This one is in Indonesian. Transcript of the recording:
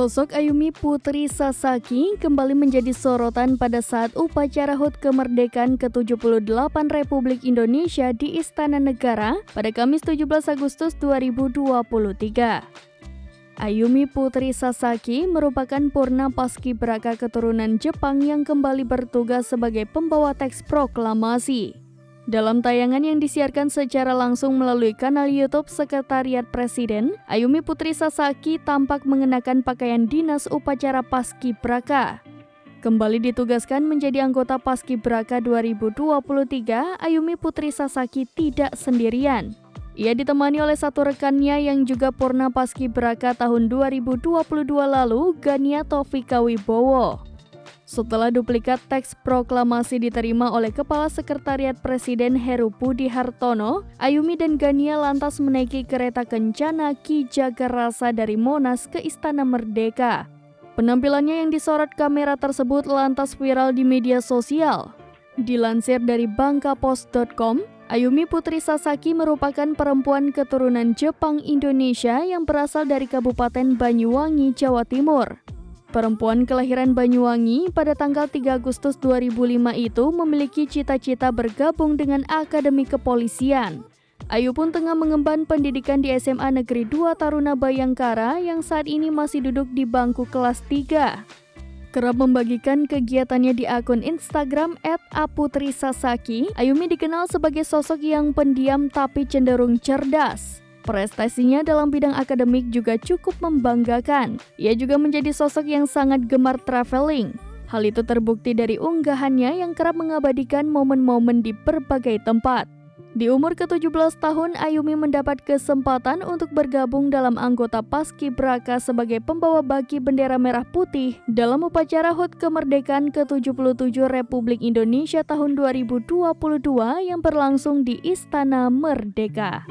Sosok Ayumi Putri Sasaki kembali menjadi sorotan pada saat upacara HUT kemerdekaan ke-78 Republik Indonesia di Istana Negara pada Kamis 17 Agustus 2023. Ayumi Putri Sasaki merupakan purna paskibraka keturunan Jepang yang kembali bertugas sebagai pembawa teks proklamasi. Dalam tayangan yang disiarkan secara langsung melalui kanal YouTube Sekretariat Presiden, Ayumi Putri Sasaki tampak mengenakan pakaian dinas upacara paskibraka. Kembali ditugaskan menjadi anggota Paskibraka 2023, Ayumi Putri Sasaki tidak sendirian. Ia ditemani oleh satu rekannya yang juga purna Paskibraka tahun 2022 lalu, Gania Taufika Wibowo. Setelah duplikat teks proklamasi diterima oleh Kepala Sekretariat Presiden Heru Budi Hartono, Ayumi dan Gania lantas menaiki kereta kencana Ki Jagarasa dari Monas ke Istana Merdeka. Penampilannya yang disorot kamera tersebut lantas viral di media sosial. Dilansir dari bangkapost.com, Ayumi Putri Sasaki merupakan perempuan keturunan Jepang Indonesia yang berasal dari Kabupaten Banyuwangi, Jawa Timur. Perempuan kelahiran Banyuwangi pada tanggal 3 Agustus 2005 itu memiliki cita-cita bergabung dengan Akademi Kepolisian. Ayu pun tengah mengemban pendidikan di SMA Negeri 2 Taruna Bayangkara yang saat ini masih duduk di bangku kelas 3. Kerap membagikan kegiatannya di akun Instagram @aputrisasaki, Ayumi dikenal sebagai sosok yang pendiam tapi cenderung cerdas. Prestasinya dalam bidang akademik juga cukup membanggakan. Ia juga menjadi sosok yang sangat gemar traveling. Hal itu terbukti dari unggahannya yang kerap mengabadikan momen-momen di berbagai tempat. Di umur ke-17 tahun, Ayumi mendapat kesempatan untuk bergabung dalam anggota Paskibraka sebagai pembawa baki bendera merah putih dalam upacara HUT kemerdekaan ke-77 Republik Indonesia tahun 2022 yang berlangsung di Istana Merdeka.